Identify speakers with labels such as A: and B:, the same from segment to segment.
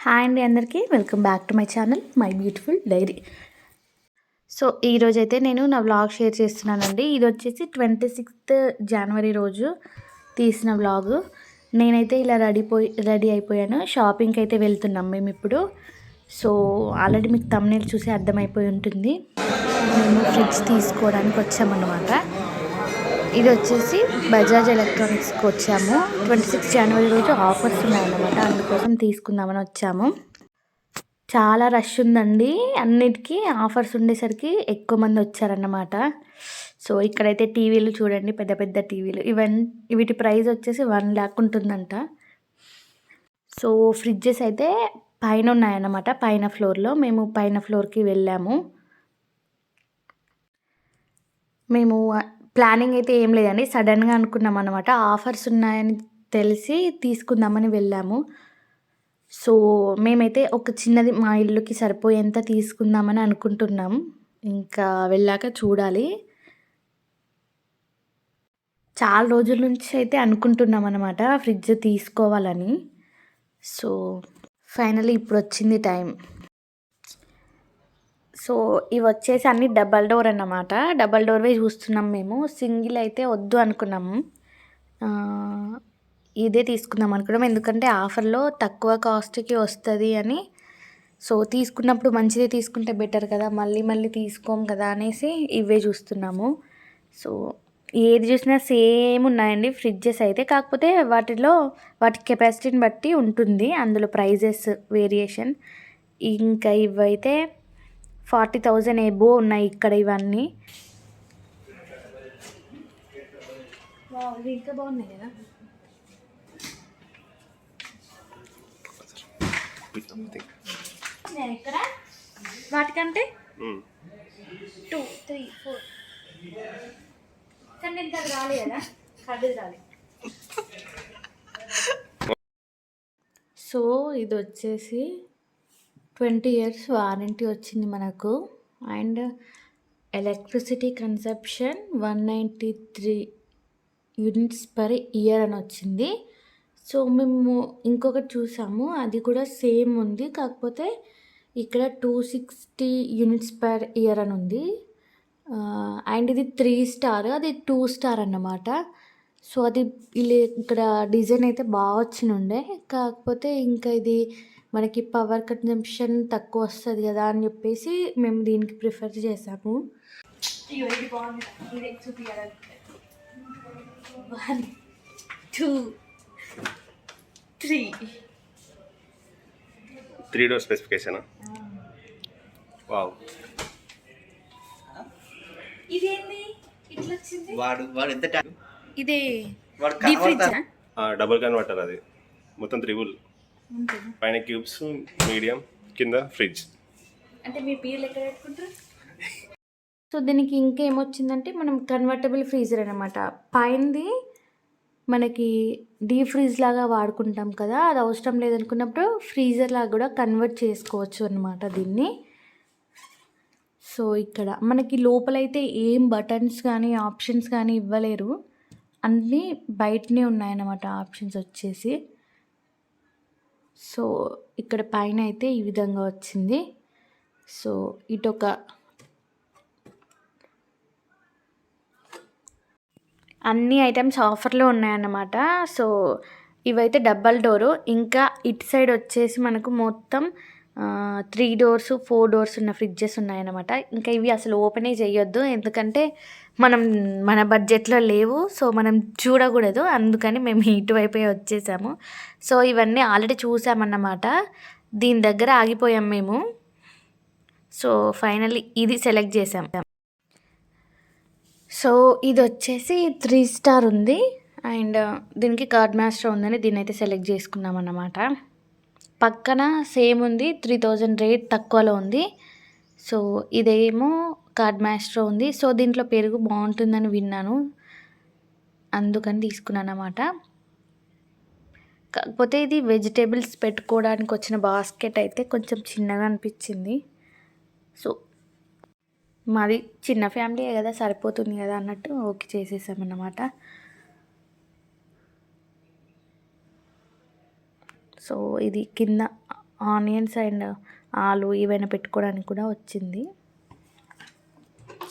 A: Hi అండి అందరికీ welcome back to my channel my beautiful diary. So ఈరోజైతే నేను నా వ్లాగ్ షేర్ చేస్తున్నానండి. ఇది వచ్చేసి 26th జనవరి రోజు తీసిన వ్లాగు. నేనైతే ఇలా రెడీ అయిపోయాను. షాపింగ్కి అయితే వెళ్తున్నాం మేము ఇప్పుడు. సో ఆల్రెడీ మీకు థంబ్నెయిల్ చూసి అర్థమైపోయి ఉంటుంది. మేము ఫ్రిడ్జ్ తీసుకోవడానికి వచ్చామన్నమాట. ఇది వచ్చేసి బజాజ్ ఎలక్ట్రానిక్స్కి వచ్చాము. 26 జనవరి రోజు ఆఫర్స్ ఉన్నాయన్నమాట, అందుకోసం తీసుకుందామని వచ్చాము. చాలా రష్ ఉందండి, అన్నిటికీ ఆఫర్స్ ఉండేసరికి ఎక్కువ మంది వచ్చారన్నమాట. సో ఇక్కడైతే టీవీలు చూడండి, పెద్ద పెద్ద టీవీలు. వీటి ప్రైస్ వచ్చేసి 1 lakh ఉంటుందంట. సో ఫ్రిడ్జెస్ అయితే పైన ఉన్నాయన్నమాట, పైన ఫ్లోర్లో. మేము పైన ఫ్లోర్కి వెళ్ళాము. మేము ప్లానింగ్ అయితే ఏం లేదండి, సడన్గా అనుకున్నాం అనమాట. ఆఫర్స్ ఉన్నాయని తెలిసి తీసుకుందామని వెళ్ళాము. సో మేమైతే ఒక చిన్నది మా ఇల్లుకి సరిపోయేంత తీసుకుందామని అనుకుంటున్నాం. ఇంకా వెళ్ళాక చూడాలి. చాలా రోజుల నుంచి అయితే అనుకుంటున్నాం అనమాట ఫ్రిడ్జ్ తీసుకోవాలని. సో ఫైనల్లీ ఇప్పుడు వచ్చింది టైం. సో ఇవి వచ్చేసి అన్ని డబల్ డోర్ అన్నమాట. డబల్ డోర్వే చూస్తున్నాం మేము. సింగిల్ అయితే వద్దు అనుకున్నాము, ఇదే తీసుకుందాం అనుకున్నాం. ఎందుకంటే ఆఫర్లో తక్కువ కాస్ట్కి వస్తుంది అని. సో తీసుకున్నప్పుడు మంచిదే తీసుకుంటే బెటర్ కదా, మళ్ళీ మళ్ళీ తీసుకోం కదా అనేసి ఇవే చూస్తున్నాము. సో ఏది చూసినా సేమ్ ఉన్నాయండి ఫ్రిడ్జెస్ అయితే, కాకపోతే వాటి కెపాసిటీని బట్టి ఉంటుంది అందులో ప్రైజెస్ వేరియేషన్. ఇంకా ఇవైతే 40,000 ఎబో ఉన్నాయి ఇక్కడ ఇవన్నీ. ఇంకా బాగున్నాయి కదా. నేను ఇక్కడ వాటికంటే 2, 3, 4 కానీ ఇంత రాలే కదా, కడ్డది రాలే. సో ఇది వచ్చేసి 20 years వారంటీ వచ్చింది మనకు. And electricity conception 193 units per year అని వచ్చింది. సో మేము ఇంకొకటి చూసాము, అది కూడా సేమ్ ఉంది, కాకపోతే ఇక్కడ 260 యూనిట్స్ పర్ ఇయర్ అని ఉంది. అండ్ ఇది 3 star, అది 2 star అన్నమాట. సో అది ఇక్కడ డిజైన్ అయితే బాగా వచ్చినుండే, కాకపోతే ఇంకా ఇది మనకి పవర్ కన్జంప్షన్ తక్కువ వస్తుంది కదా అని చెప్పేసి మేము దీనికి ప్రిఫర్ చేసాము. ఇది బాగుంది, ఇది చూపించాలి. 1, 2,
B: 3 డోర్ స్పెసిఫికేషన్. వావ్,
A: ఇదేంది ఇట్లా వచ్చింది?
C: వాడు ఎంత
A: ఇదే
B: డబుల్ కన్వర్టర్. అది మొత్తం త్రిబుల్, పైన క్యూబ్స్, మీడియం, కింద ఫ్రిడ్జ్.
A: అంటే మీ పేర్లు ఎక్కడ పెట్టుకుంటారు? సో దీనికి ఇంకేమొచ్చిందంటే మనం కన్వర్టబుల్ ఫ్రీజర్ అనమాట. పైనది మనకి డీప్ ఫ్రీజ్ లాగా వాడుకుంటాం కదా, అది అవసరం లేదనుకున్నప్పుడు ఫ్రీజర్ లాగా కూడా కన్వర్ట్ చేసుకోవచ్చు అనమాట దీన్ని. సో ఇక్కడ మనకి లోపలైతే ఏం బటన్స్ కానీ ఆప్షన్స్ కానీ ఇవ్వలేరు, అన్నీ బయటనే ఉన్నాయన్నమాట ఆప్షన్స్ వచ్చేసి. సో ఇక్కడ పైన అయితే ఈ విధంగా వచ్చింది. సో ఇటొక అన్ని ఐటమ్స్ ఆఫర్లో ఉన్నాయన్నమాట. సో ఇవైతే డబల్ డోరు. ఇంకా ఇటు సైడ్ వచ్చేసి మనకు మొత్తం 3 doors 4 doors ఉన్న ఫ్రిడ్జెస్ ఉన్నాయన్నమాట. ఇంకా ఇవి అసలు ఓపెనే చేయొద్దు, ఎందుకంటే మన బడ్జెట్లో లేవు. సో మనం చూడకూడదు, అందుకని మేము ఇటువైపే వచ్చేసాము. సో ఇవన్నీ ఆల్రెడీ చూసామన్నమాట, దీని దగ్గర ఆగిపోయాం మేము. సో ఫైనల్లీ ఇది సెలెక్ట్ చేసాం. సో ఇది వచ్చేసి 3 star ఉంది, అండ్ దీనికి కార్డ్ మాస్టర్ ఉందని దీన్ని అయితే సెలెక్ట్ చేసుకున్నాం అన్నమాట. పక్కన సేమ్ ఉంది, 3000 రేట్ తక్కువలో ఉంది. సో ఇదేమో కార్డ్ మాస్టర్ ఉంది. సో దీంట్లో పెరుగు బాగుంటుందని విన్నాను, అందుకని తీసుకున్నాను అన్నమాట. కాకపోతే ఇది వెజిటేబుల్స్ పెట్టుకోవడానికి వచ్చిన బాస్కెట్ అయితే కొంచెం చిన్నగా అనిపించింది. సో మాది చిన్న ఫ్యామిలీయే కదా, సరిపోతుంది కదా అన్నట్టు ఓకే చేసేసామన్నమాట. సో ఇది కింద ఆనియన్స్ అండ్ ఆలు ఏవైనా పెట్టుకోవడానికి కూడా వచ్చింది.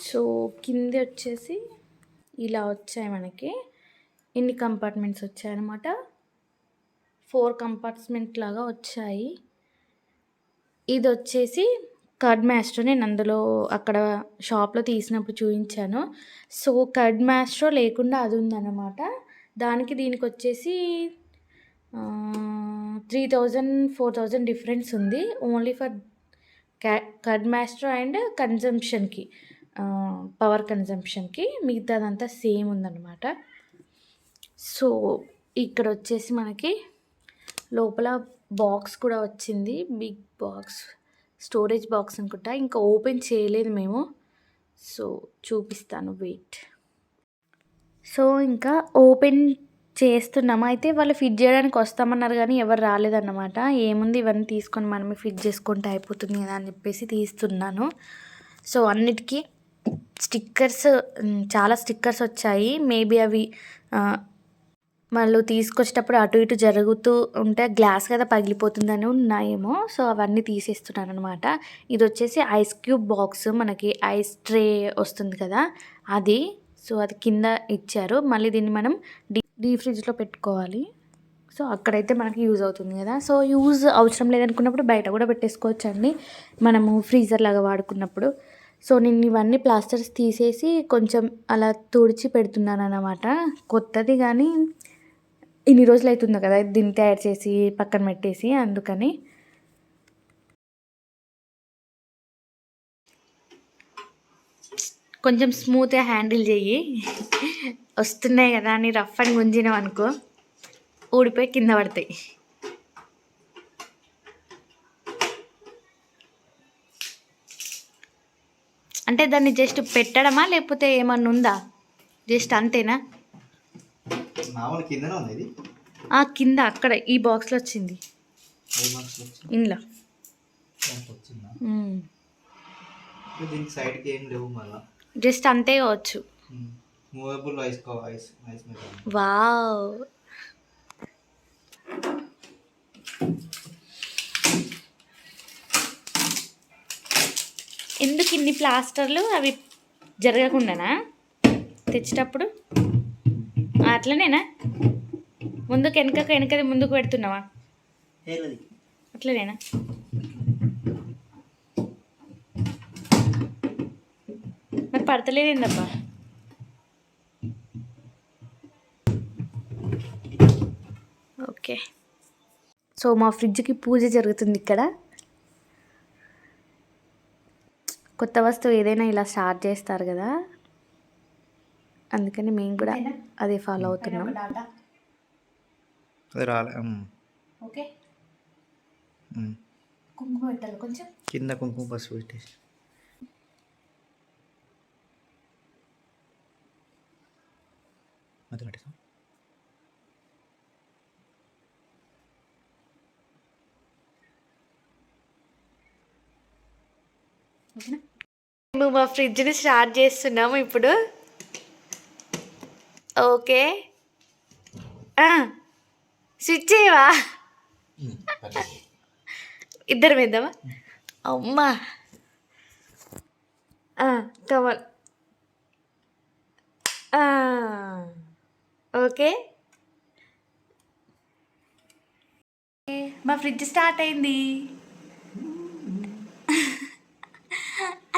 A: సో కింద వచ్చేసి ఇలా వచ్చాయి మనకి. ఇన్ని కంపార్ట్మెంట్స్ వచ్చాయన్నమాట. 4 కంపార్ట్మెంట్ లాగా వచ్చాయి. ఇది వచ్చేసి కర్డ్ మ్యాస్ట్రో. నేను అందులో అక్కడ షాప్లో తీసినప్పుడు చూపించాను. సో కర్డ్ మ్యాస్ట్రో లేకుండా అది ఉందన్నమాట. దానికి దీనికి వచ్చేసి 3000 4000 డిఫరెన్స్ ఉంది. Only for curd maestro and కన్జంప్షన్కి, పవర్ కన్జంప్షన్కి. మిగతాదంతా సేమ్ ఉందన్నమాట. సో ఇక్కడ వచ్చేసి మనకి లోపల బాక్స్ కూడా వచ్చింది. బిగ్ బాక్స్, స్టోరేజ్ బాక్స్ అనుకుంటా. ఇంకా ఓపెన్ చేయలేదు మేము. సో చూపిస్తాను, వెయిట్. సో ఇంకా ఓపెన్ చేస్తున్నాము. అయితే వాళ్ళు ఫిట్ చేయడానికి వస్తామన్నారు కానీ ఎవరు రాలేదన్నమాట. ఏముంది ఇవన్నీ తీసుకొని మనమే ఫిట్ చేసుకుంటే అయిపోతుంది కదా అని చెప్పేసి తీస్తున్నాను. సో అన్నిటికీ స్టిక్కర్స్, చాలా స్టిక్కర్స్ వచ్చాయి. మేబీ అవి వాళ్ళు తీసుకొచ్చేటప్పుడు అటు ఇటు జరుగుతూ ఉంటే గ్లాస్ కదా పగిలిపోతుందని ఉన్నాయేమో. సో అవన్నీ తీసేస్తున్నాను అనమాట. ఇది వచ్చేసి ఐస్ క్యూబ్ బాక్స్, మనకి ఐస్ ట్రే వస్తుంది కదా అది. సో అది కింద ఇచ్చారు. మళ్ళీ దీన్ని మనం డీప్ ఫ్రిడ్జ్లో పెట్టుకోవాలి. సో అక్కడైతే మనకి యూజ్ అవుతుంది కదా. సో యూజ్ అవసరం లేదనుకున్నప్పుడు బయట కూడా పెట్టేసుకోవచ్చు అండి, మనము ఫ్రీజర్ లాగా వాడుకున్నప్పుడు. సో నేను ఇవన్నీ ప్లాస్టర్స్ తీసేసి కొంచెం అలా తుడిచి పెడుతున్నాను అన్నమాట. కొత్తది కానీ ఇన్ని రోజులు అవుతుంది కదా దీన్ని తయారు చేసి పక్కన పెట్టేసి, అందుకని. కొంచెం స్మూత్గా హ్యాండిల్ చెయ్యి. వస్తున్నాయి కదా అని రఫ్ అని గుంజినాం అనుకో ఊడిపోయి కింద పడతాయి. అంటే దాన్ని జస్ట్ పెట్టడమా లేకపోతే ఏమన్నా ఉందా? జస్ట్ అంతేనా? కింద అక్కడ ఈ బాక్స్లో వచ్చింది ఇంట్లో. జస్ట్ అంతే కావచ్చు. వావ్, ఎందుకు ఇన్ని ప్లాస్టర్లు? అవి జరగకుండానా తెచ్చేటప్పుడు? అట్లనేనా? ముందుకు వెనకది ముందుకు పెడుతున్నావా? అట్లనేనా? మరి పడతలేదేందబ్బా? ఓకే. సో మా ఫ్రిడ్జ్కి పూజ జరుగుతుంది ఇక్కడ. కొత్త వస్తువు ఏదైనా ఇలా స్టార్ట్ చేస్తారు కదా, అందుకని మేము కూడా అదే ఫాలో అవుతున్నాం. ఓకే, కుంకుమ పెట్టాలి కొంచెం
C: కింద, కుంకుమ పసుపు పెట్టేసి.
A: మేము మా ఫ్రిడ్జ్ని స్టార్ట్ చేస్తున్నాము ఇప్పుడు. ఓకే, స్విచ్ చేయవా? ఇద్దరు వేద్దామా? అమ్మా, కమల్. ఓకే, మా ఫ్రిడ్జ్ స్టార్ట్ అయింది.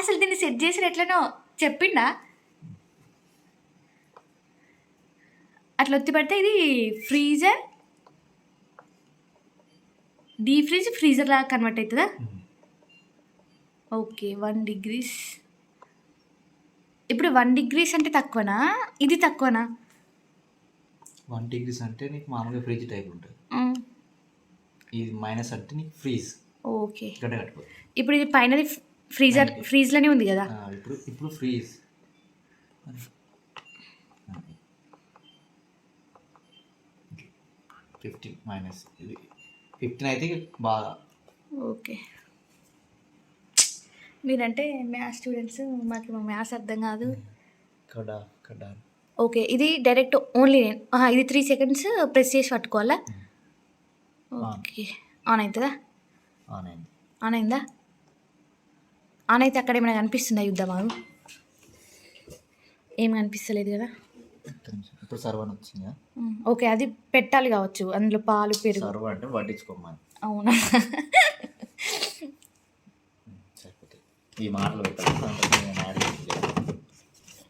A: అసలు దీన్ని సెట్ చేసి ఎట్లనో చెప్పిండా? అట్లా ఒత్తి పడితే ఇది ఫ్రీజర్, డీప్ ఫ్రిడ్జ్ ఫ్రీజర్ లాగా కన్వర్ట్ అవుతుందా? Okay, 1 degrees. ఇప్పుడు 1 degrees అంటే తక్కువనా? ఇది తక్కువనా?
C: 1 degrees అంటే నీకు మామూలుగా ఫ్రిడ్జ్ టైప్ ఉంటుంది. ఇది మైనస్ అంటే నీకు ఫ్రీజ్.
A: ఓకే, ఇప్పుడు ఇది పైనది ఫ్రీజ్లోనే ఉంది కదా.
C: ఇప్పుడు ఫ్రీజ్ 15 మైనస్ 15 అయితే బాగా.
A: ఓకే, మీరంటే మ్యాథ్స్ స్టూడెంట్స్, మాకు మ్యాథ్స్ అర్థం కాదు. ఓకే, ఇది డైరెక్ట్ ఓన్లీ ఇది 3 seconds ప్రెస్ చేసి పట్టుకోవాలా? ఓకే, ఆన్ అవుతుందా?
C: ఆన్ అయింది.
A: ఆన్ అయిందా? ఆన్ అయితే అక్కడ ఏమైనా కనిపిస్తుందా యుద్ధమా? ఏం కనిపిస్తలేదు కదా.
C: ఇప్పుడు సర్వ్ అని వచ్చిందా?
A: ఓకే, అది పెట్టాలి కావచ్చు అందులో పాలు పెరుగు.
C: సర్వ్ అంటే పట్టించుకోమని.
A: అవునా?
C: సరిపోతుంది. ఈ మాటలు పెట్టాలి.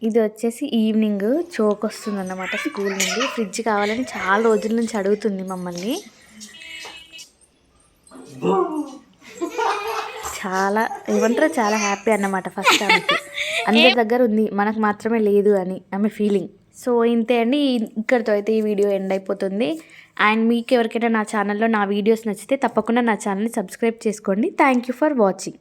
A: ఇది వచ్చేసి ఈవినింగ్ చోక్ వస్తుంది అన్నమాట స్కూల్ నుండి. ఫ్రిడ్జ్ కావాలని చాలా రోజుల నుంచి అడుగుతుంది మమ్మల్ని. చాలా ఏమంటారో చాలా హ్యాపీ అన్నమాట. ఫస్ట్ ఆమెకి అందరి దగ్గర ఉంది, మనకు మాత్రమే లేదు అని ఆమె ఫీలింగ్. సో ఇంతే అండి, ఇక్కడితో అయితే ఈ వీడియో ఎండ్ అయిపోతుంది. అండ్ మీకు ఎవరికైనా నా ఛానల్లో నా వీడియోస్ నచ్చితే తప్పకుండా నా ఛానల్ని సబ్స్క్రైబ్ చేసుకోండి. Thank you for watching.